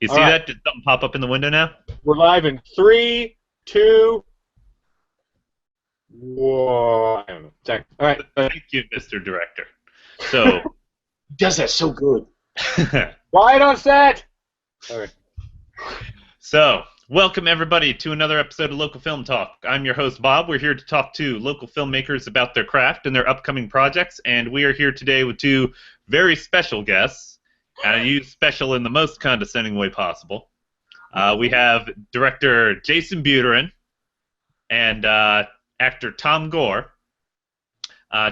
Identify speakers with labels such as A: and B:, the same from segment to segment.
A: You see that? Did something pop up in the window now?
B: We're live in 3, 2, 1. Sorry. All right.
A: Thank you, Mr. Director. So,
C: He does that so good.
B: Quiet on set. All right.
A: So, welcome everybody to another episode of Local Film Talk. I'm your host, Bob. We're here to talk to local filmmakers about their craft and their upcoming projects, and we are here today with two very special guests, and I use special in the most condescending way possible. We have director Jaysen Buterin and actor Tom Gore,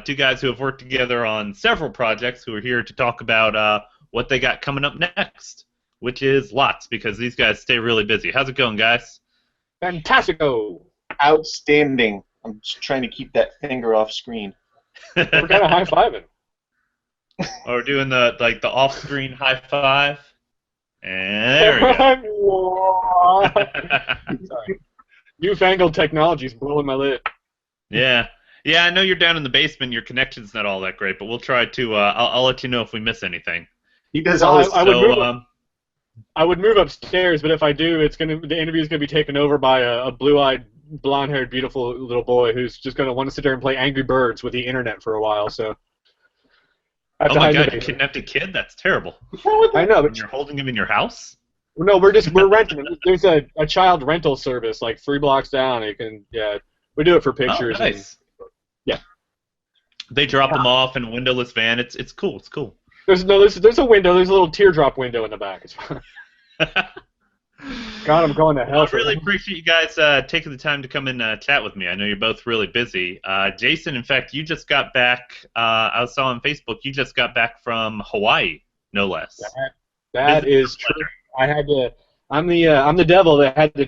A: two guys who have worked together on several projects who are here to talk about what they got coming up next, which is lots, because these guys stay really busy. How's it going, guys?
B: Fantastico.
C: Outstanding. I'm just trying to keep that finger off screen.
B: We're kind of high-fiving.
A: Oh, we're doing the off-screen high five. And there we go.
B: Sorry. Newfangled technology is blowing my lid.
A: Yeah, I know you're down in the basement. Your connection's not all that great, but we'll try to. I'll let you know if we miss anything.
C: He does all his...
B: I would move upstairs, but if I do, the interview's gonna be taken over by a blue-eyed, blonde-haired, beautiful little boy who's just gonna want to sit there and play Angry Birds with the internet for a while. So.
A: Oh my God! You kidnapped a kid? That's terrible.
B: I know,
A: but you're holding him in your house?
B: No, we're renting him. There's a child rental service like 3 blocks down. You can we do it for pictures.
A: Oh, nice.
B: Yeah.
A: They drop them off in a windowless van. It's cool. It's cool.
B: There's a window. There's a little teardrop window in the back. It's fine. God, I'm going to hell.
A: I really appreciate you guys taking the time to come and chat with me. I know you're both really busy. Jaysen, in fact, you just got back. I saw on Facebook you just got back from Hawaii, no less.
B: That is true. I'm the devil that had to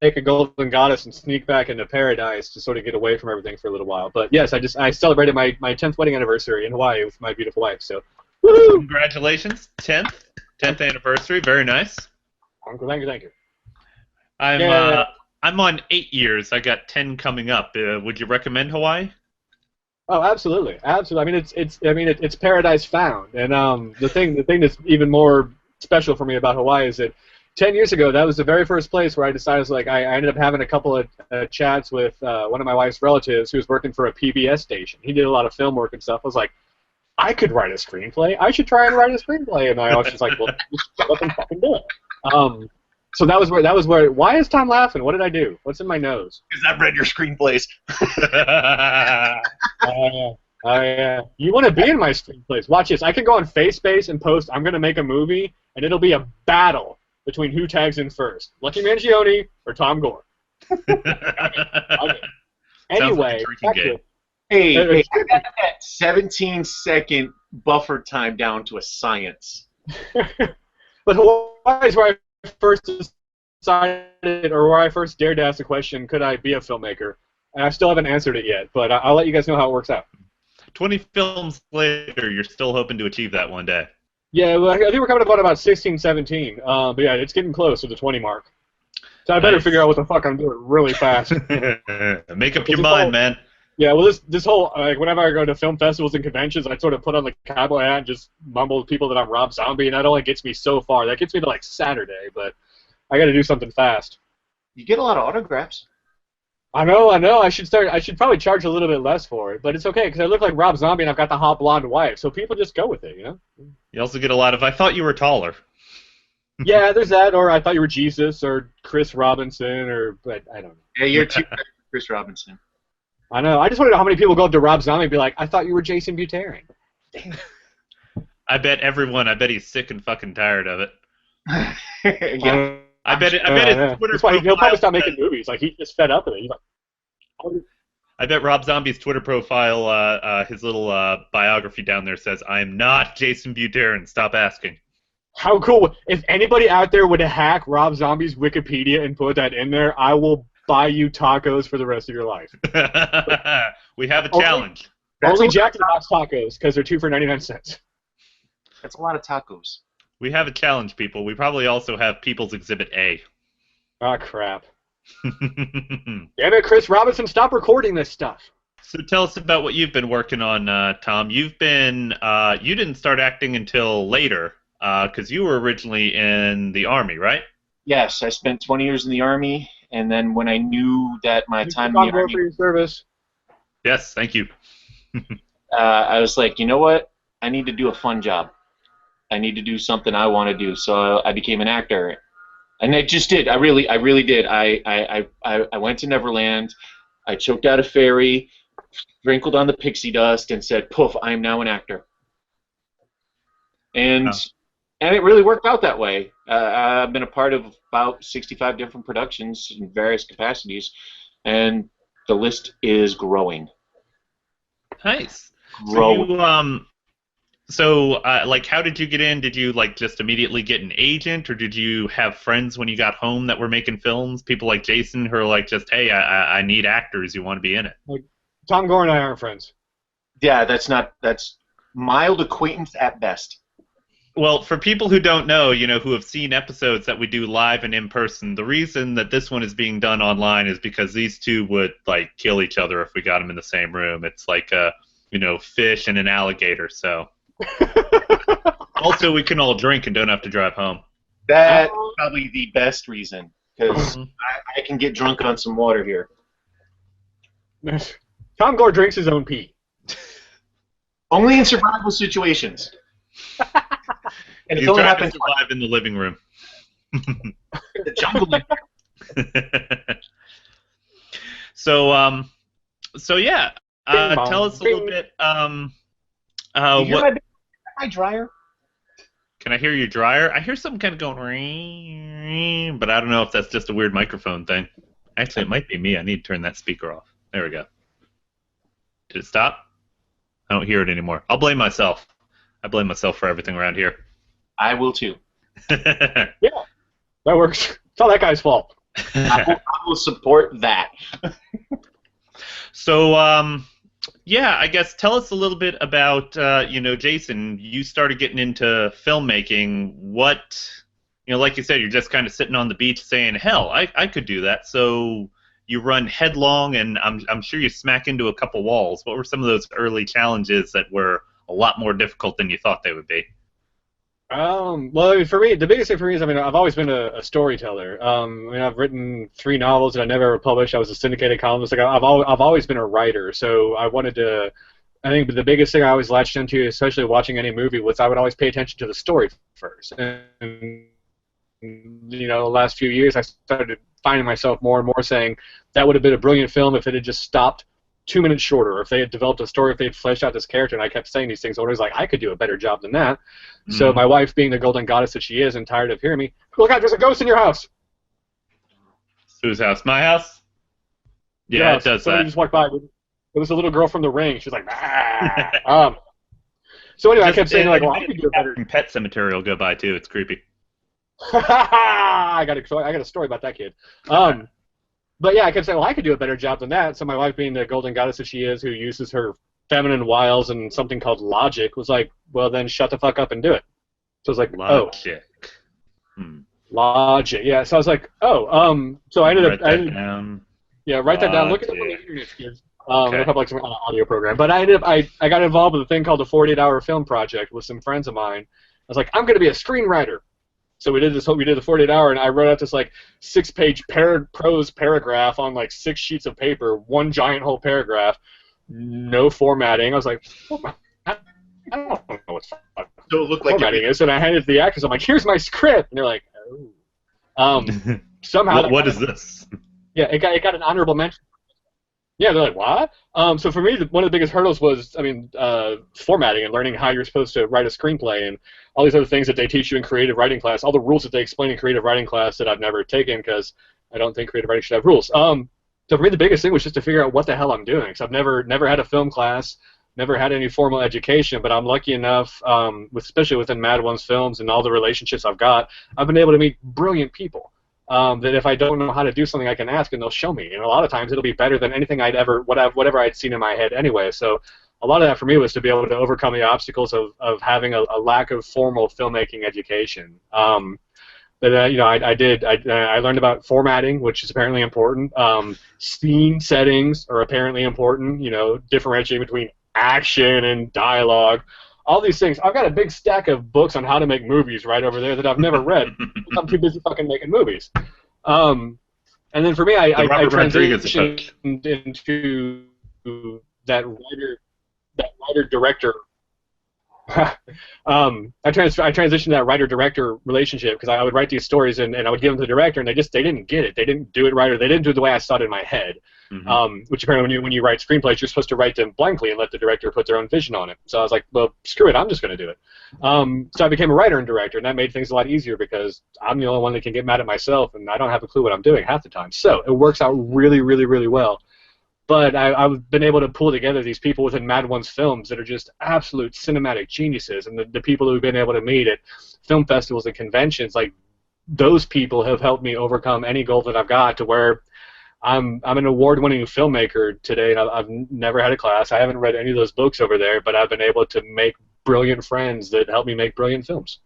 B: take a golden goddess and sneak back into paradise to sort of get away from everything for a little while. But yes, I celebrated my 10th wedding anniversary in Hawaii with my beautiful wife. So, woohoo!
A: Congratulations, 10th anniversary. Very nice.
B: Thank you.
A: I'm on 8 years. I got 10 coming up. Would you recommend Hawaii?
B: Oh, absolutely. I mean, it's paradise found. And the thing that's even more special for me about Hawaii is that 10 years ago, that was the very first place where I decided, I ended up having a couple of chats with one of my wife's relatives who was working for a PBS station. He did a lot of film work and stuff. I was like, I could write a screenplay. I should try and write a screenplay. And I was just like, well, just shut up and fucking do it. So that was where. Why is Tom laughing? What did I do? What's in my nose?
C: Because I've read your screenplays.
B: You want to be in my screenplays? Watch this. I can go on FaceSpace and post. I'm gonna make a movie, and it'll be a battle between who tags in first, Lucky Mangione or Tom Gore. Anyway,
C: hey, I got that 17-second buffer time down to a science.
B: But Hawaii is where I first decided, or where I first dared to ask the question, could I be a filmmaker? And I still haven't answered it yet, but I'll let you guys know how it works out.
A: 20 films later, you're still hoping to achieve that one day.
B: Yeah, well, I think we're coming up on about 16, 17. But yeah, it's getting close to the 20 mark. So I better figure out what the fuck I'm doing really fast.
A: Make up your mind, man.
B: Yeah, well, this whole, whenever I go to film festivals and conventions, I sort of put on the cowboy hat and just mumble to people that I'm Rob Zombie, and that only gets me so far. That gets me to, Saturday, but I got to do something fast.
C: You get a lot of autographs.
B: I know. I should probably charge a little bit less for it, but it's okay, because I look like Rob Zombie and I've got the hot blonde wife, so people just go with it, you know?
A: You also get a lot of, I thought you were taller.
B: Yeah, there's that, or I thought you were Jesus, or Chris Robinson, but I don't know.
C: Yeah, you're too Chris Robinson.
B: I know. I just want to know how many people go up to Rob Zombie and be like, I thought you were Jaysen Buterin.
A: I bet he's sick and fucking tired of it.
C: Yeah.
A: I bet his Twitter
B: That's why he'll probably stop making movies. He's just fed up with it. He's like,
A: I bet Rob Zombie's Twitter profile, his little biography down there says, I am not Jaysen Buterin. Stop asking. How
B: cool. If anybody out there would hack Rob Zombie's Wikipedia and put that in there, I will buy you tacos for the rest of your life.
A: We have a challenge.
B: Only Jack in the Box tacos, because they're 2 for 99 cents.
C: That's a lot of tacos.
A: We have a challenge, people. We probably also have People's Exhibit A.
B: Oh, crap. Damn it, Chris Robinson, stop recording this stuff.
A: So tell us about what you've been working on, Tom. You didn't start acting until later. because you were originally in the Army, right?
C: Yes, I spent 20 years in the Army, and then when I knew that my time in
B: Tom
C: the
B: Gore
C: Army,
B: for your service.
A: Yes, thank you.
C: I was like, you know what? I need to do a fun job. I need to do something I want to do. So I became an actor, and I just did. I really did. I went to Neverland. I choked out a fairy, sprinkled on the pixie dust, and said, "Poof! I am now an actor." And
A: Oh.
C: and it really worked out that way. I've been a part of about 65 different productions in various capacities, and the list is growing.
A: Nice. So
C: Growing.
A: like, how did you get in? Did you like just immediately get an agent, or did you have friends when you got home that were making films? People like Jaysen who are like, just hey, I need actors. You want to be in it?
B: Like, Tom Gore and I aren't friends.
C: Yeah, that's mild acquaintance at best.
A: Well, for people who don't know, who have seen episodes that we do live and in person, the reason that this one is being done online is because these two would like kill each other if we got them in the same room. It's like a, fish and an alligator. So also we can all drink and don't have to drive home.
C: That's probably the best reason, because I can get drunk on some water here.
B: Tom Gore drinks his own pee.
C: Only in survival situations. And it's
A: He's
C: only
A: trying to
C: happened
A: survive in the living room.
C: in the jungle.
A: So yeah, tell us a little bit.
C: You hear
A: What
C: my dryer?
A: can I hear your dryer? I hear something kind of going, ring, but I don't know if that's just a weird microphone thing. Actually, it might be me. I need to turn that speaker off. There we go. Did it stop? I don't hear it anymore. I'll blame myself. I blame myself for everything around here.
C: I will too.
B: Yeah, that works. It's all that guy's fault.
C: I will support that.
A: So, yeah, I guess tell us a little bit about, Jaysen. You started getting into filmmaking. What, like you said, you're just kind of sitting on the beach saying, hell, I could do that. So you run headlong, and I'm sure you smack into a couple walls. What were some of those early challenges that were a lot more difficult than you thought they would be?
B: Well, I mean, for me, the biggest thing for me is, I've always been a storyteller. I've written 3 novels that I never published. I was a syndicated columnist. Like, I've always been a writer. So I wanted to. I think the biggest thing I always latched into, especially watching any movie, was I would always pay attention to the story first. And the last few years, I started finding myself more and more saying that would have been a brilliant film if it had just stopped 2 minutes shorter, or if they had developed a story, if they had fleshed out this character. And I kept saying these things. I was like, I could do a better job than that. Mm-hmm. So my wife, being the golden goddess that she is, and tired of hearing me, look out, there's a ghost in your house.
A: Whose house? My house? Yeah, it does
B: somebody
A: that.
B: just walked by. It was a little girl from The Ring. She's like, ah. So anyway, I kept saying, like, well, I could do a better.
A: Pet Cemetery will go by too. It's creepy.
B: I got a story about that kid. But yeah, I kept saying, well, I could do a better job than that. So my wife, being the golden goddess that she is, who uses her feminine wiles and something called logic, was like, well, then shut the fuck up and do it. So I was like,
A: logic.
B: Logic. Yeah. So I was like, so I ended up.
A: Write that down.
B: Yeah, write that down. Look at it on the internet, kids.
A: Okay.
B: Look up like some audio program. But I got involved with a thing called the 48-hour film project with some friends of mine. I was like, I'm going to be a screenwriter. So we did the 48-hour, and I wrote out this like 6-page prose paragraph on like 6 sheets of paper, one giant whole paragraph, no formatting. I was like, I don't know what formatting is, and I handed it to the actors. I'm like, here's my script, and they're like, oh. Somehow.
A: What is this?
B: Yeah, it got an honorable mention. Yeah, they're like, what? So for me, one of the biggest hurdles was, formatting and learning how you're supposed to write a screenplay and all these other things that they teach you in creative writing class, all the rules that they explain in creative writing class that I've never taken because I don't think creative writing should have rules. So for me, the biggest thing was just to figure out what the hell I'm doing. Because I've never had a film class, never had any formal education, but I'm lucky enough, especially within Mad One's films and all the relationships I've got, I've been able to meet brilliant people. That if I don't know how to do something, I can ask and they'll show me. And a lot of times it'll be better than anything whatever I'd seen in my head anyway. So a lot of that for me was to be able to overcome the obstacles of having a lack of formal filmmaking education. I learned about formatting, which is apparently important. Scene settings are apparently important. Differentiating between action and dialogue. all these things. I've got a big stack of books on how to make movies right over there that I've never read. I'm too busy fucking making movies. And then for me,
A: The
B: I
A: Robert Rodriguez
B: transitioned
A: approach.
B: into that writer director. I transitioned to that writer-director relationship because I would write these stories and I would give them to the director and they didn't get it. They didn't do it right, or they didn't do it the way I saw it in my head. Which apparently when you write screenplays, you're supposed to write them blankly and let the director put their own vision on it. So I was like, well, screw it, I'm just going to do it. So I became a writer and director, and that made things a lot easier because I'm the only one that can get mad at myself and I don't have a clue what I'm doing half the time. So it works out really, really, really well. But I've been able to pull together these people within Mad One's films that are just absolute cinematic geniuses, and the people who've been able to meet at film festivals and conventions, like those people have helped me overcome any goal that I've got to where I'm an award-winning filmmaker today, and I've never had a class. I haven't read any of those books over there, but I've been able to make brilliant friends that help me make brilliant films.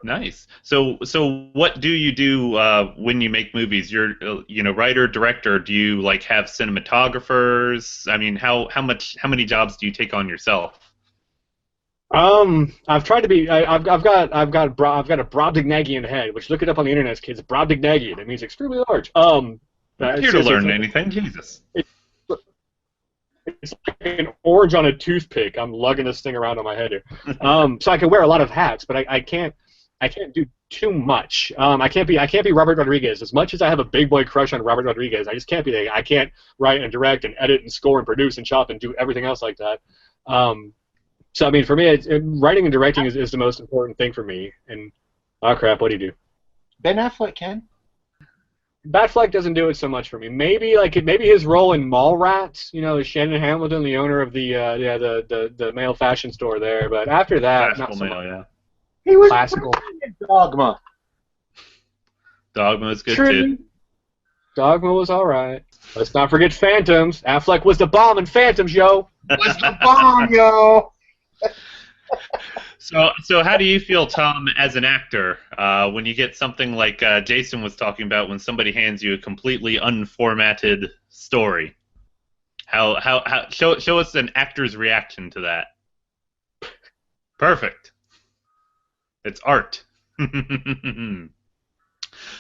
A: Nice. So what do you do when you make movies? You're writer, director. Do you like have cinematographers? I mean, how many jobs do you take on yourself?
B: I've tried to be. I've got a Brobdingnagian head, which look it up on the internet, kids. Brobdingnagian. It means extremely large.
A: I'm here to learn anything, Jesus.
B: It's like an orange on a toothpick. I'm lugging this thing around on my head here. So I can wear a lot of hats, but I can't do too much. I can't be Robert Rodriguez. As much as I have a big boy crush on Robert Rodriguez, I just can't be there. I can't write and direct and edit and score and produce and chop and do everything else like that. So I mean, for me, writing and directing is the most important thing for me. And oh crap, what do you do?
C: Ben Affleck can.
B: Batfleck doesn't do it so much for me. Maybe his role in Mallrats, Shannon Hamilton, the owner of the male fashion store there. But after that, not so much.
A: Yeah.
C: He was
B: Classical.
C: in Dogma.
A: Dogma is good
B: True.
A: too.
B: Dogma was all right. Let's not forget Phantoms. Affleck was the bomb in Phantoms, yo.
C: Was the bomb, yo.
A: So how do you feel, Tom, as an actor, when you get something like Jaysen was talking about, when somebody hands you a completely unformatted story? Show us an actor's reaction to that. Perfect. It's art.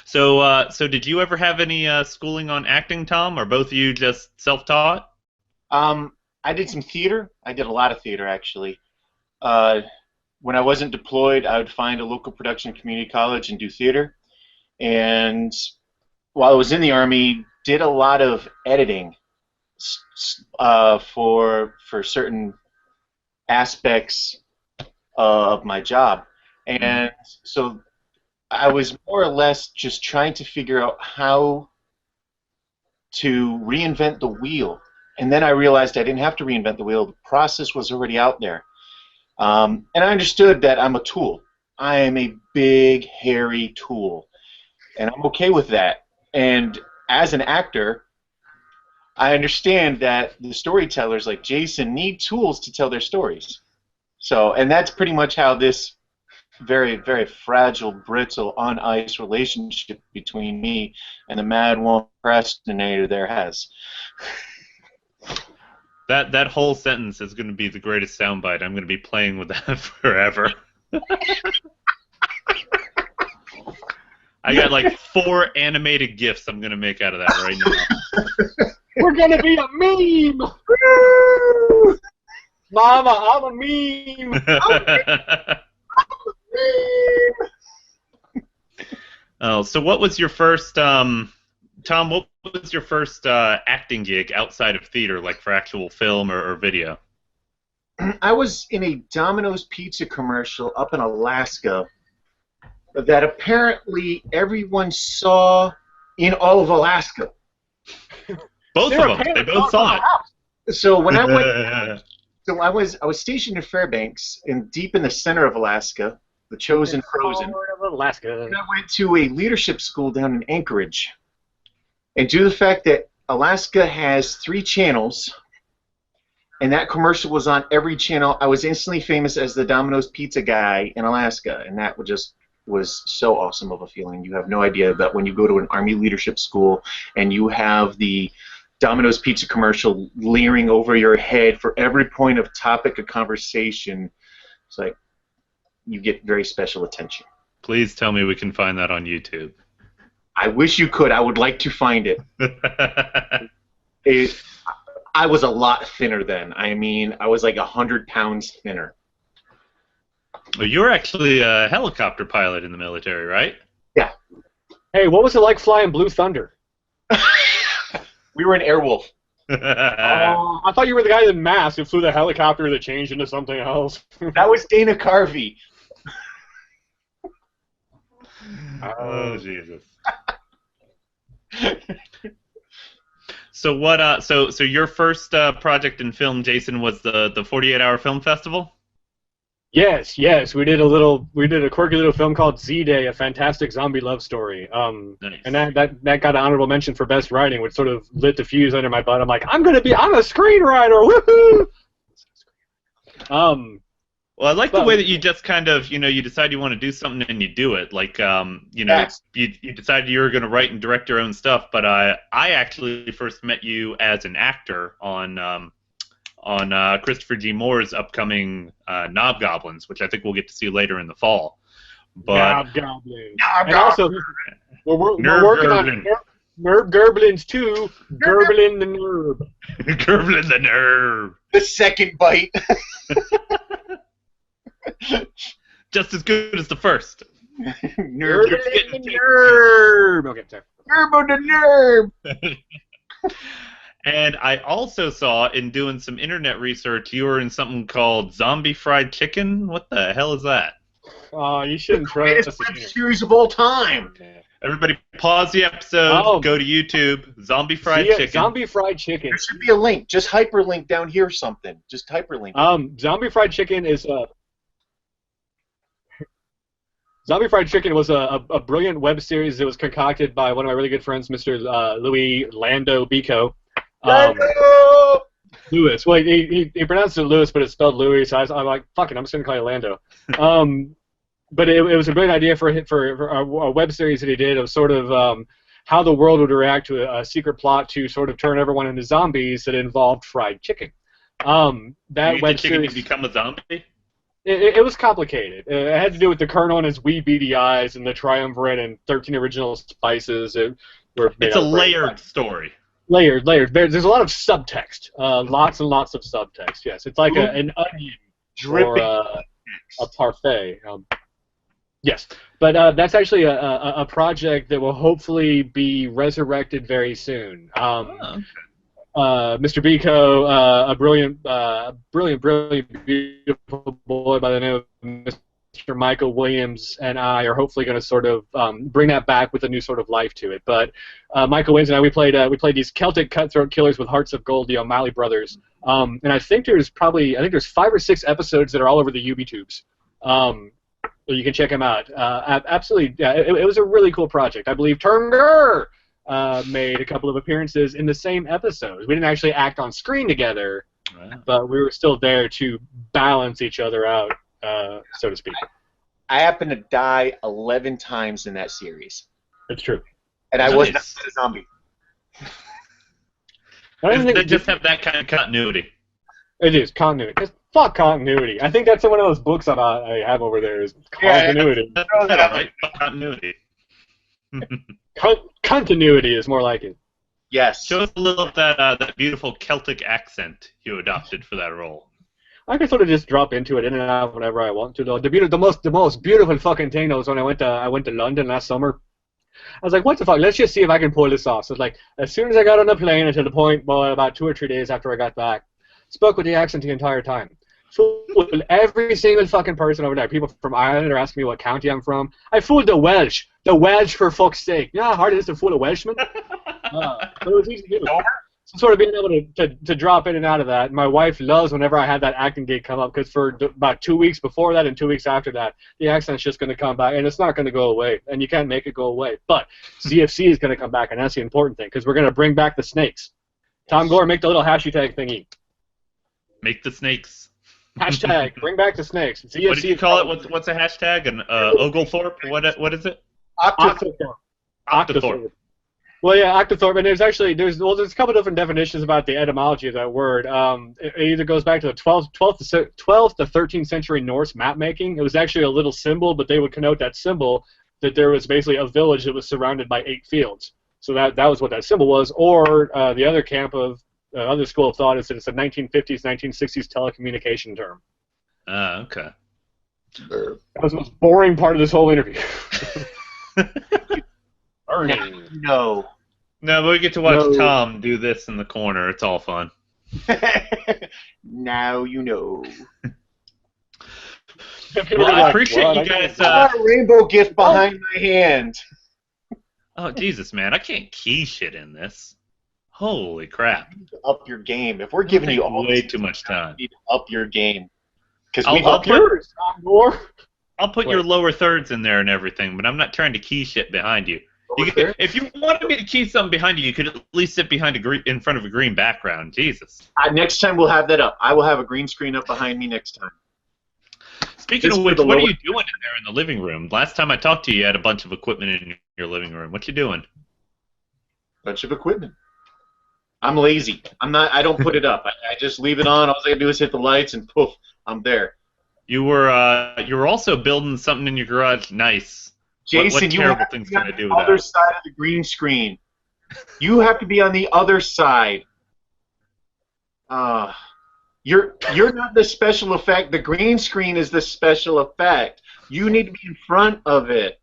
A: So did you ever have any schooling on acting, Tom, or both of you just self-taught?
C: I did some theater. I did a lot of theater, actually. When I wasn't deployed, I would find a local production community college and do theater. And while I was in the Army, did a lot of editing for certain aspects of my job. And so I was more or less just trying to figure out how to reinvent the wheel. And then I realized I didn't have to reinvent the wheel. The process was already out there. And I understood that I'm a tool. I am a big, hairy tool. And I'm okay with that. And as an actor, I understand that the storytellers like Jaysen need tools to tell their stories. So, and that's pretty much how this very, very fragile, brittle, on ice relationship between me and the mad one procrastinator there has.
A: That whole sentence is going to be the greatest soundbite. I'm going to be playing with that forever. I got like 4 animated GIFs I'm going to make out of that right now.
B: We're going to be a meme! Mama, I'm a meme!
A: Oh, so what was your first, Tom, what was your first acting gig outside of theater, like for actual film or video?
C: I was in a Domino's pizza commercial up in Alaska that apparently everyone saw in all of Alaska.
A: Both of them. They both saw it.
C: So when I went, I was stationed in Fairbanks, deep in the center of Alaska, the chosen frozen.
B: Alaska.
C: And I went to a leadership school down in Anchorage. And due to the fact that Alaska has 3 channels, and that commercial was on every channel, I was instantly famous as the Domino's pizza guy in Alaska, and that was so awesome of a feeling. You have no idea that when you go to an Army leadership school and you have the Domino's pizza commercial leering over your head for every point of topic of conversation, It's like you get very special attention.
A: Please tell me we can find that on YouTube.
C: I wish you could. I would like to find it. I was a lot thinner then. I mean, I was like 100 pounds thinner.
A: Well, you were actually a helicopter pilot in the military, right?
C: Yeah.
B: Hey, what was it like flying Blue Thunder?
C: We were an Airwolf.
B: I thought you were the guy in mask who flew the helicopter that changed into something else.
C: That was Dana Carvey.
A: Oh, Jesus. So what? So your first project in film, Jaysen, was the 48-hour film festival.
B: Yes, we did a quirky little film called Z-Day, a fantastic zombie love story.
A: Nice.
B: And that got an honorable mention for best writing, which sort of lit the fuse under my butt. I'm like, I'm a screenwriter, woohoo!
A: Well, I like the way that you just kind of, you decide you want to do something and you do it. Like,
C: Yes.
A: you decided you were going to write and direct your own stuff. But I actually first met you as an actor on Christopher G. Moore's upcoming Knobgoblins, which I think we'll get to see later in the fall. But
B: Knobgoblins. And also, we're working
A: Gerblin.
B: on Nerve Gerblins too. Gerbling the nerve.
A: Gerbling the nerve.
C: The second bite.
A: Just as good as the first.
C: Nerve.
B: Gerbling the nerve. Okay, sorry.
C: Nerve the nerve.
A: And I also saw, in doing some internet research, you were in something called Zombie Fried Chicken. What the hell is that?
B: Oh, you shouldn't try
C: Greatest web series of all time.
A: Everybody pause the episode, go to YouTube, Zombie Fried Chicken.
B: Zombie Fried Chicken.
C: There should be a link. Just hyperlink down here something. Just hyperlink.
B: Zombie Fried Chicken is Zombie Fried Chicken was a brilliant web series that was concocted by one of my really good friends, Mr. Louis Lando Bico. Lewis. Well, he pronounced it Lewis, but it's spelled Louis, so I'm like, fuck it, I'm just going to call you Lando. But it was a brilliant idea for a web series that he did of sort of how the world would react to a secret plot to sort of turn everyone into zombies that involved fried chicken. That web series
A: become a zombie?
B: It was complicated. It had to do with the Colonel and his wee beady eyes and the triumvirate and 13 original spices.
A: It's a layered story.
B: Layered. There's a lot of subtext. Lots and lots of subtext, yes. It's like an onion
C: Dripping.
B: or a parfait. Yes. But that's actually a project that will hopefully be resurrected very soon. Mr. Biko, a brilliant, beautiful boy by the name of Mr. Michael Williams, and I are hopefully going to sort of bring that back with a new sort of life to it. But Michael Williams and I, we played these Celtic cutthroat killers with hearts of gold, the O'Malley brothers. And I think there's 5 or 6 episodes that are all over the UbiTubes. You can check them out. Absolutely, yeah, it was a really cool project. I believe Tom Gore made a couple of appearances in the same episodes. We didn't actually act on screen together, but we were still there to balance each other out, so to speak.
C: I happened to die 11 times in that series.
B: It's true.
C: And I was not a zombie.
A: They just have that kind of continuity.
B: It is continuity. Because fuck continuity. I think that's one of those books I have over there. Is continuity.
A: Right? Continuity.
B: Continuity is more like it.
C: Yes.
A: Show us a little of that beautiful Celtic accent you adopted for that role.
B: I can sort of just drop into it in and out whenever I want to. The most beautiful fucking thing though was when I went to London last summer. I was like, what the fuck? Let's just see if I can pull this off. So it's like, as soon as I got on the plane until the point, well, about 2 or 3 days after I got back, spoke with the accent the entire time. Fooled every single fucking person over there. People from Ireland are asking me what county I'm from. I fooled the Welsh. The Welsh, for fuck's sake. You know how hard it is to fool a Welshman? But it was easy to do. So sort of being able to drop in and out of that. My wife loves whenever I had that acting gig come up, because for about 2 weeks before that and 2 weeks after that, the accent's just going to come back, and it's not going to go away, and you can't make it go away. But ZFC is going to come back, and that's the important thing, because we're going to bring back the snakes. Tom Gore, make the little hashtag thingy.
A: Make the snakes.
B: Hashtag, bring back the snakes. ZFC,
A: what do you call it? What's a hashtag? An Oglethorpe? What is it?
B: Octothorpe.
A: Octothorpe.
B: Well, yeah, octothorpe, and there's a couple different definitions about the etymology of that word. It either goes back to the 12th to 13th century Norse map making. It was actually a little symbol, but they would connote that symbol that there was basically a village that was surrounded by 8 fields. So that was what that symbol was. Or the other camp of other school of thought is that it's a 1950s, 1960s telecommunication term.
A: Okay.
B: That was the most boring part of this whole interview.
C: No.
A: No, but we get to watch Tom do this in the corner. It's all fun.
C: Now you know.
A: Well, I appreciate you guys.
C: A rainbow gift behind my hand.
A: Oh, Jesus, man. I can't key shit in this. Holy crap.
C: You need to up your game. If we're giving you all
A: way too much time.
C: You need to up your game. Because
A: I'll
C: we up
B: yours, Tom Gore.
A: I'll put your lower thirds in there and everything, but I'm not trying to key shit behind you. If you wanted me to key something behind you, you could at least sit behind in front of a green background. Jesus.
C: Next time we'll have that up. I will have a green screen up behind me next time.
A: Speaking of which, what are you doing in there in the living room? Last time I talked to you, you had a bunch of equipment in your living room. What you doing?
C: Bunch of equipment. I'm lazy. I don't put it up. I just leave it on. All I gotta do is hit the lights, and poof, I'm there.
A: You were also building something in your garage. Nice.
C: Jason,
A: what
C: you
A: terrible
C: have
A: things
C: to be
A: can I
C: on
A: do
C: the
A: with
C: other
A: that?
C: side of the green screen. You have to be on the other side. You're not the special effect. The green screen is the special effect. You need to be in front of it.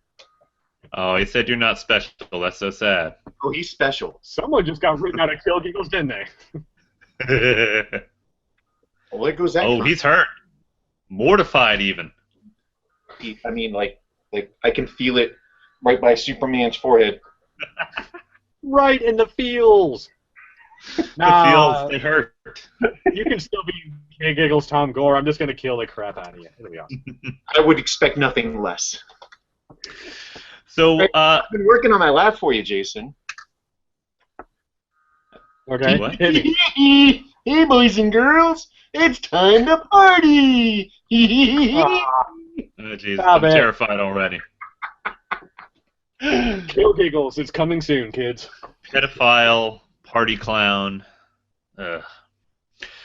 A: Oh, he said you're not special. That's so sad.
C: Oh, he's special.
B: Someone just got written out of Kill Giggles, didn't they?
C: Well, there goes that.
A: Oh, he's hurt. Mortified, even.
C: I mean, like I can feel it right by Superman's forehead.
B: Right in the feels.
A: The feels, they hurt.
B: You can still be Kill Giggles, Tom Gore. I'm just going to kill the crap out of you. Here we are.
C: I would expect nothing less.
A: So,
C: I've been working on my lab for you, Jason.
B: Okay.
A: What?
C: Hey, boys and girls, it's time to party!
A: Oh, jeez, I'm terrified already.
B: Kill Giggles, it's coming soon, kids.
A: Pedophile, party clown. Ugh.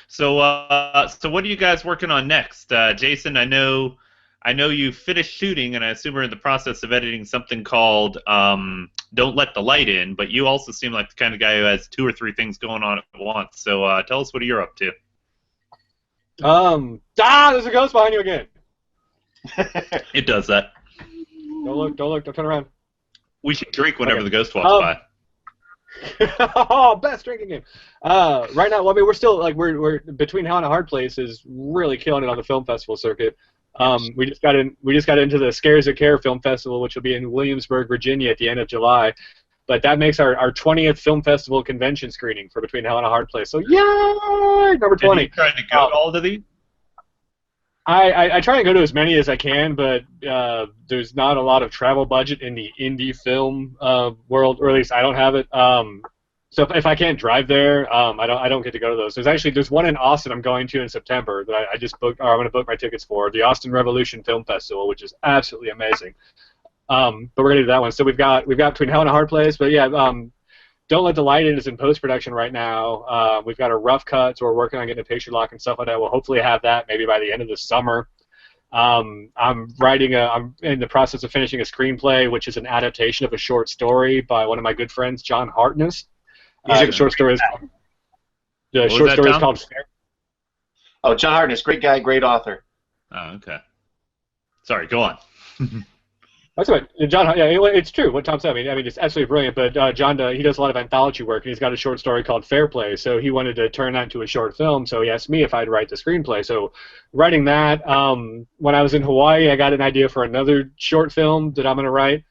A: So what are you guys working on next? Jason, I know you finished shooting, and I assume we're in the process of editing something called Don't Let the Light In, but you also seem like the kind of guy who has 2 or 3 things going on at once. So tell us what you're up to.
B: There's a ghost behind you again.
A: It does that.
B: Don't look, don't turn around.
A: We should drink whenever the ghost walks by.
B: Oh, best drinking game. Right now, well, I mean, we're still we're between Hell and a Hard Place is really killing it on the film festival circuit. We just got into the Scares of Care Film Festival, which will be in Williamsburg, Virginia, at the end of July. But that makes our 20th film festival convention screening for Between Hell and a Hard Place. So yay, number 20.
A: Are you trying to go to all of these?
B: I try and go to as many as I can, but there's not a lot of travel budget in the indie film world, or at least I don't have it. So if I can't drive there, I don't get to go to those. There's one in Austin I'm going to in September that I just booked, or I'm going to book my tickets for, the Austin Revolution Film Festival, which is absolutely amazing. But we're going to do that one. So we've got Between Hell and a Hard Place, but yeah, Don't Let the Light In is in post-production right now. We've got a rough cut, so we're working on getting a picture lock and stuff like that. We'll hopefully have that maybe by the end of the summer. I'm in the process of finishing a screenplay, which is an adaptation of a short story by one of my good friends, John Hartness. The short story is called Fair.
C: Oh, John Hartness, great guy, great author.
A: Oh, okay. Sorry, go on.
B: That's right, John. Yeah, it's true what Tom said. I mean, it's absolutely brilliant. But John, he does a lot of anthology work, and he's got a short story called Fair Play. So he wanted to turn that into a short film. So he asked me if I'd write the screenplay. So writing that, when I was in Hawaii, I got an idea for another short film that I'm going to write.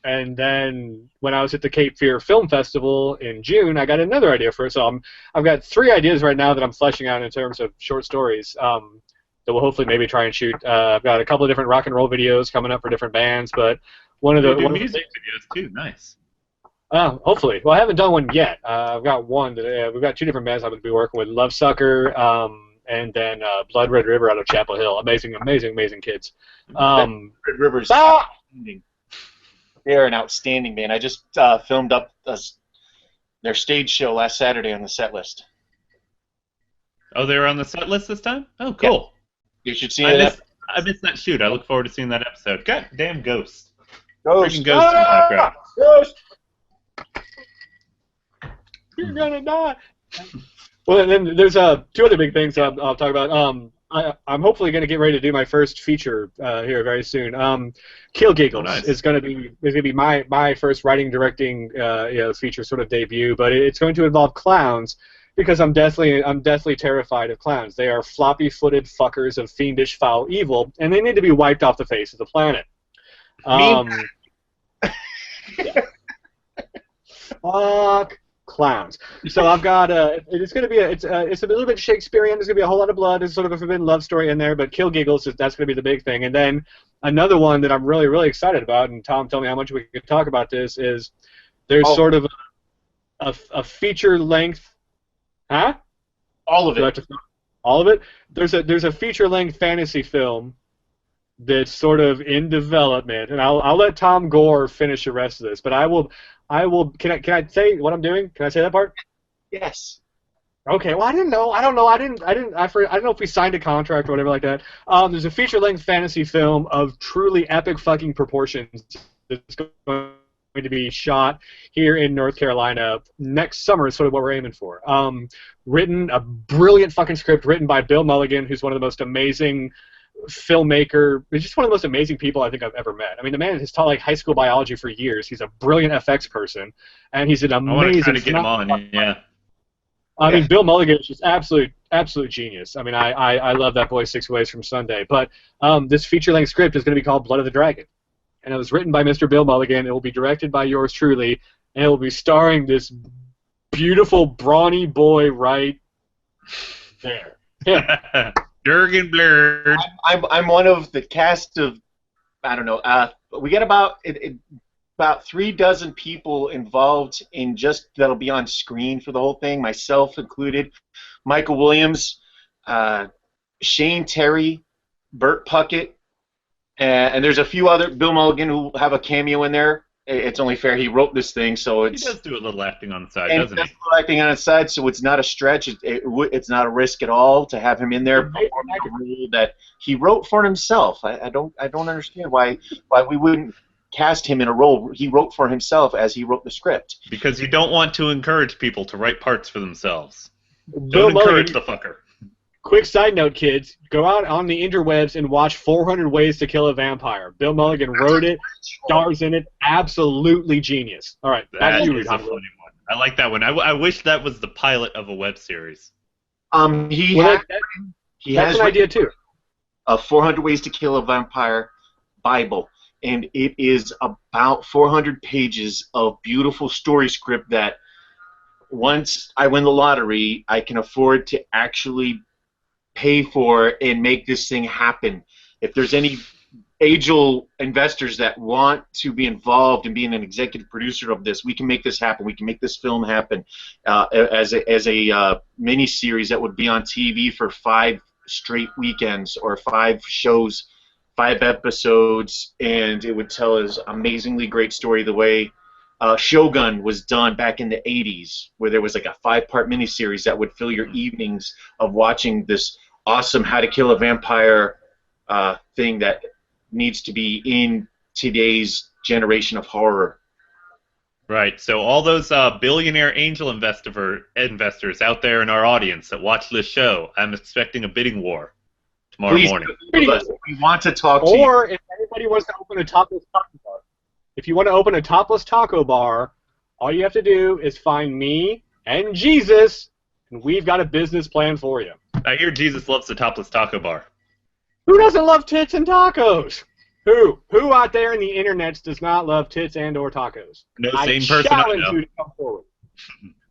B: And then when I was at the Cape Fear Film Festival in June, I got another idea for it. So I've got 3 ideas right now that I'm fleshing out in terms of short stories. That we'll hopefully maybe try and shoot. I've got a couple of different rock and roll videos coming up for different bands, but one of the
A: music videos too. Nice.
B: Hopefully. Well, I haven't done one yet. I've got one. We've got 2 different bands I'm going to be working with: Love Sucker, and then Blood Red River out of Chapel Hill. Amazing kids.
C: Red River's they're an outstanding band. I just filmed up their stage show last Saturday on the set list.
A: Oh, they were on the set list this time? Oh, cool.
C: Yeah. You should see
A: I
C: it.
A: missed that shoot. I look forward to seeing that episode. God damn ghosts.
C: Ghost.
A: Freaking ghosts in the background.
B: Ghost! You're gonna die. Well, and then there's two other big things I'll talk about. I'm hopefully going to get ready to do my first feature here very soon. Kill Giggles is going to be my first writing directing feature sort of debut, but it's going to involve clowns because I'm deathly terrified of clowns. They are floppy-footed fuckers of fiendish foul evil, and they need to be wiped off the face of the planet. Fuck clowns. So I've got it's going to be it's a little bit Shakespearean. There's going to be a whole lot of blood. There's sort of a forbidden love story in there, but Kill Giggles that's going to be the big thing. And then another one that I'm really really excited about, and Tom, tell me how much we could talk about this, is there's sort of a feature length. Huh?
C: All of it.
B: All of it. There's a feature length fantasy film that's sort of in development, and I'll let Tom Gore finish the rest of this, but I will. Can I say what I'm doing? Can I say that part?
C: Yes.
B: Okay. Well, I didn't know. I don't know. I don't know if we signed a contract or whatever like that. There's a feature-length fantasy film of truly epic fucking proportions that's going to be shot here in North Carolina next summer. Is sort of what we're aiming for. Written a brilliant fucking script written by Bill Mulligan, who's one of the most amazing filmmaker. He's just one of the most amazing people I think I've ever met. I mean, the man has taught like high school biology for years. He's a brilliant FX person, and he's an amazing.
A: I want to try to get him on. Yeah.
B: I mean, Bill Mulligan is just absolute genius. I mean, I love that boy 6 Ways from Sunday. But this feature-length script is going to be called Blood of the Dragon, and it was written by Mr. Bill Mulligan. It will be directed by yours truly, and it will be starring this beautiful brawny boy right there. Yeah.
A: Jurgen Blurred.
C: I'm one of the cast of, I don't know, we got about 36 people involved in just that'll be on screen for the whole thing, myself included, Michael Williams, Shane Terry, Burt Puckett, and there's a few other, Bill Mulligan, who have a cameo in there. It's only fair. He wrote this thing, so it's...
A: He does do a little acting on the side,
C: and
A: doesn't he?
C: He does a little acting on the side, so it's not a stretch. It's not a risk at all to have him in there performing a role that he wrote for himself. I don't understand why we wouldn't cast him in a role he wrote for himself as he wrote the script.
A: Because you don't want to encourage people to write parts for themselves.
B: Bill
A: Don't encourage
B: Mulligan,
A: the fucker.
B: Quick side note, kids. Go out on the interwebs and watch 400 Ways to Kill a Vampire. Bill Mulligan wrote it, stars in it. Absolutely genius. All right, back
A: That
B: to you,
A: is a funny one. I like that one. I wish that was the pilot of a web series.
C: He
B: that's
C: has
B: an idea, too.
C: A 400 Ways to Kill a Vampire Bible, and it is about 400 pages of beautiful story script that once I win the lottery, I can afford to actually pay for and make this thing happen. If there's any angel investors that want to be involved in being an executive producer of this, we can make this happen. We can make this film happen as a mini series that would be on TV for 5 straight weekends or 5 shows, 5 episodes, and it would tell us amazingly great story the way Shogun was done back in the 80s, where there was like a 5-part miniseries that would fill your evenings of watching this awesome How to Kill a Vampire thing that needs to be in today's generation of horror.
A: Right. So all those billionaire angel investors out there in our audience that watch this show, I'm expecting a bidding war tomorrow morning.
C: We want to talk to you.
B: Or if anybody wants to open a topless taco bar. If you want to open a topless taco bar, all you have to do is find me and Jesus, and we've got a business plan for you.
A: I hear Jesus loves the topless taco bar.
B: Who doesn't love tits and tacos? Who? Who out there in the internets does not love tits and or tacos?
A: No sane person I
B: challenge
A: know.
B: you to come forward.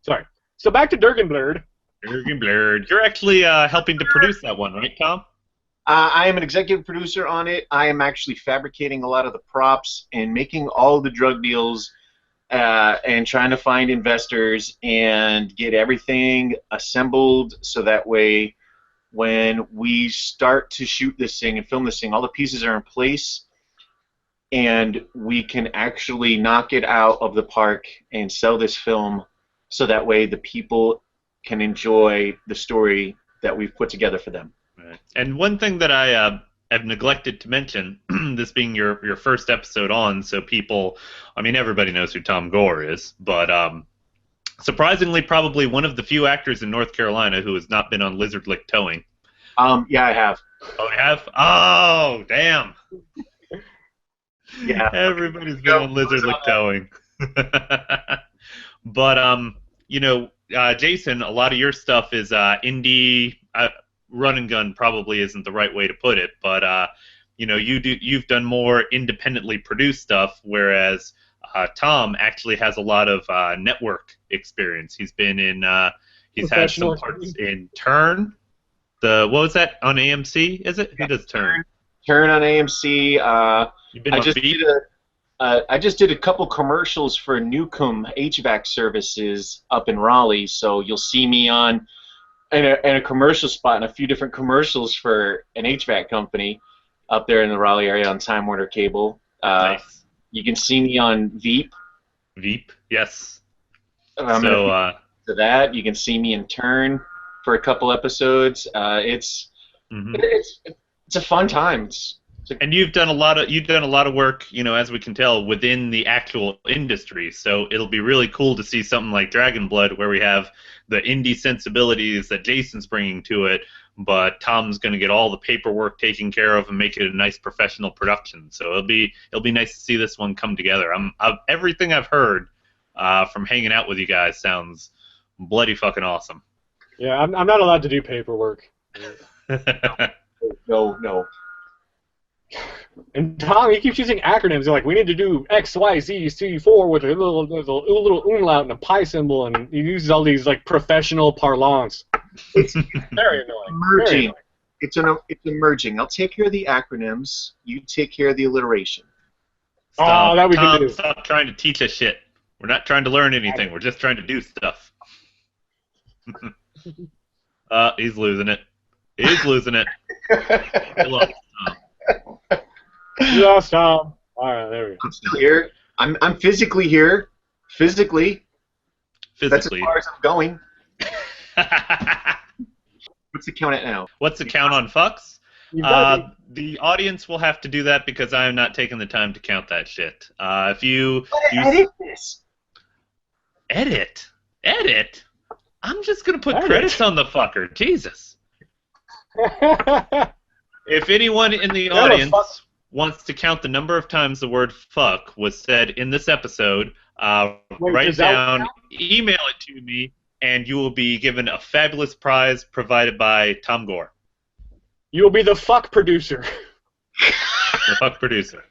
B: Sorry. So back to Durgan Blurred.
A: Jurgen Blurred. You're actually helping to produce that one, right, Tom?
C: I am an executive producer on it. I am actually fabricating a lot of the props and making all the drug deals and trying to find investors and get everything assembled so that way when we start to shoot this thing and film this thing, all the pieces are in place and we can actually knock it out of the park and sell this film so that way the people can enjoy the story that we've put together for them.
A: Right. And one thing that I have neglected to mention, this being your first episode on, so people, I mean, everybody knows who Tom Gore is, but surprisingly, probably one of the few actors in North Carolina who has not been on Lizard Lick Towing.
C: Yeah, I have.
A: Oh, you have? Oh, damn.
C: Yeah.
A: Everybody's been on Lizard Lick Towing. But, you know, Jaysen, a lot of your stuff is indie, run and gun probably isn't the right way to put it, but, you know, you've done more independently produced stuff, whereas Tom actually has a lot of network experience. He's been in, he's had some parts in Turn. What was that, on AMC, is it? Who does Turn?
C: Turn on AMC.
A: You've been
C: I
A: on
C: just
A: Beat?
C: I just did a couple commercials for Newcomb HVAC services up in Raleigh, so you'll see me on in a commercial spot in a few different commercials for an HVAC company up there in the Raleigh area on Time Warner Cable.
A: Nice.
C: You can see me on Veep.
A: Veep, yes.
C: To that, you can see me in Turn for a couple episodes. It's a fun time.
A: And you've done a lot of work, you know, as we can tell, within the actual industry. So it'll be really cool to see something like Dragon Blood, where we have the indie sensibilities that Jaysen's bringing to it, but Tom's going to get all the paperwork taken care of and make it a nice professional production. So it'll be nice to see this one come together. Everything I've heard from hanging out with you guys sounds bloody fucking awesome.
B: Yeah, I'm not allowed to do paperwork.
C: No.
B: And Tom, he keeps using acronyms. They're like, we need to do X, Y, Z, C4 with a little umlaut and a pi symbol, and he uses all these like professional parlance. It's very annoying.
C: Merging. It's a merging. I'll take care of the acronyms. You take care of the alliteration.
A: Stop,
B: that we
A: Tom,
B: can do.
A: Stop trying to teach us shit. We're not trying to learn anything. We're just trying to do stuff. He's losing it. He's losing it. I love Tom.
B: You lost Tom. All right, there we go.
C: I'm still here. I'm physically here. Physically. That's as far as I'm going. What's the count at now?
A: What's the count on fucks? The audience will have to do that because I am not taking the time to count that shit. If you
C: edit this.
A: Edit? I'm just gonna put credits on the fucker. Jesus. If anyone in the audience wants to count the number of times the word fuck was said in this episode, write it down, email it to me, and you will be given a fabulous prize provided by Tom Gore.
B: You will be the fuck producer.
A: The fuck producer.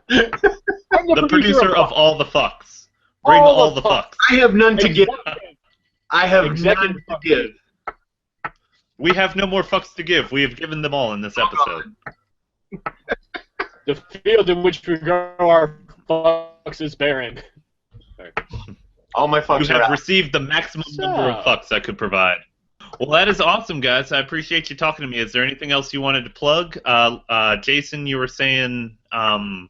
A: The producer of all the fucks. Bring all the fucks.
C: I have none to give. I have none to give.
A: We have no more fucks to give. We have given them all in this episode.
B: The field in which we grow our fucks is barren. Sorry.
C: All my fucks
A: You
C: are
A: have
C: out.
A: received the maximum number of fucks I could provide. Well, that is awesome, guys. I appreciate you talking to me. Is there anything else you wanted to plug? Jaysen, you were saying Don't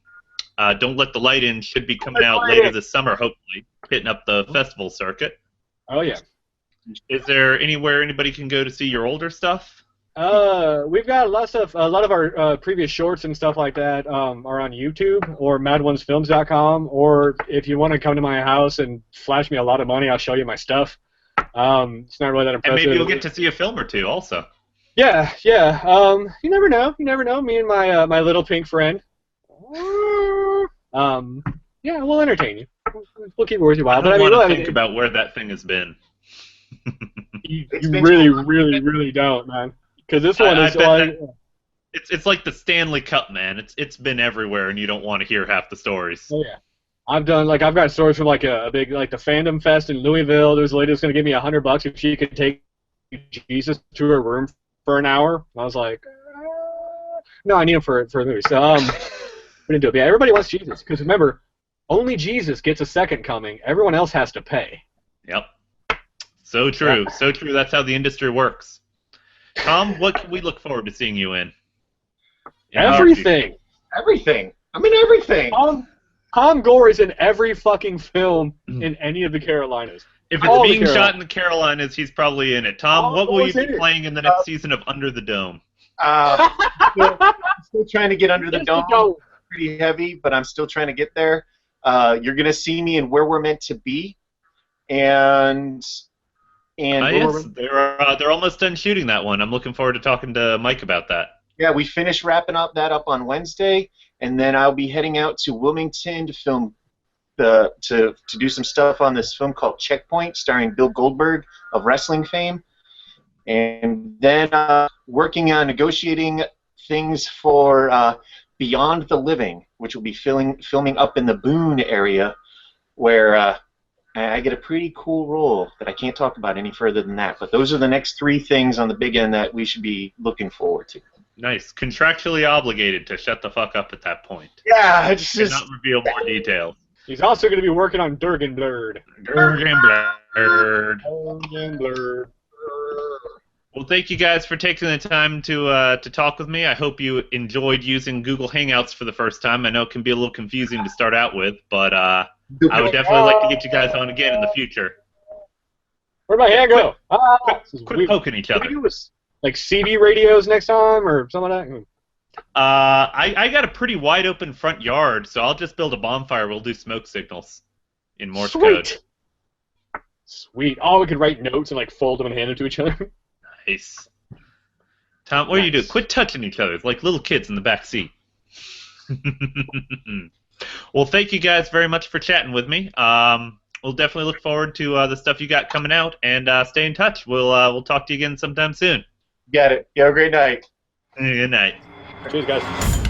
A: Let the Light In should be coming out later this summer, hopefully, hitting up the festival circuit.
B: Oh, yeah.
A: Is there anywhere anybody can go to see your older stuff?
B: We've got a lot of stuff. A lot of our previous shorts and stuff like that are on YouTube or MadOnesFilms.com. Or if you want to come to my house and flash me a lot of money, I'll show you my stuff. It's not really that impressive.
A: And maybe you'll get to see a film or two, also.
B: Yeah. You never know. Me and my little pink friend. Yeah, we'll entertain you. We'll keep it worth your while.
A: I don't want to think about where that thing has been.
B: You really don't, man. Because this one is like...
A: It's like the Stanley Cup, man. It's been everywhere, and you don't want to hear half the stories.
B: Oh yeah, I've got stories from like a big the Fandom Fest in Louisville. There's a lady who's gonna give me $100 if she could take Jesus to her room for an hour. And I was like, no, I need him for a movie. So we didn't do it. But yeah, everybody wants Jesus because remember, only Jesus gets a second coming. Everyone else has to pay.
A: Yep. So true. Yeah. So true. That's how the industry works. Tom, what can we look forward to seeing you in?
B: Everything.
C: Everything. I'm in everything.
B: Tom Gore is in every fucking film in any of the Carolinas.
A: If it's being shot in the Carolinas, he's probably in it. Tom, what will you be playing in the next season of Under the Dome?
C: I'm still trying to get under the dome. Pretty heavy, but I'm still trying to get there. You're gonna see me in Where We're Meant to Be, and
A: yes, they're almost done shooting that one. I'm looking forward to talking to Mike about that.
C: Yeah, we finished wrapping that up on Wednesday, and then I'll be heading out to Wilmington to film to do some stuff on this film called Checkpoint, starring Bill Goldberg of wrestling fame, and then working on negotiating things for Beyond the Living, which will be filming up in the Boone area, where I get a pretty cool role that I can't talk about any further than that. But those are the next 3 things on the big end that we should be looking forward to.
A: Nice. Contractually obligated to shut the fuck up at that point.
C: Yeah, it's just...
A: not reveal more details.
B: He's also going to be working on Durgan Blurred.
A: Durgan Blurred.
B: Durgan Blurred.
A: Well, thank you guys for taking the time to talk with me. I hope you enjoyed using Google Hangouts for the first time. I know it can be a little confusing to start out with, but I would definitely like to get you guys on again in the future.
B: Where'd my hand go?
A: Quit poking each other.
B: Like CB radios next time or something like that?
A: I got a pretty wide open front yard, so I'll just build a bonfire. We'll do smoke signals in Morse code.
B: Sweet. Oh, we could write notes and like fold them and hand them to each other.
A: Nice. Tom, what are you doing? Quit touching each other. It's like little kids in the back seat. Well, thank you guys very much for chatting with me. We'll definitely look forward to the stuff you got coming out, and stay in touch. We'll talk to you again sometime soon.
C: Got it. You have a great night.
A: Good night.
B: Cheers, guys.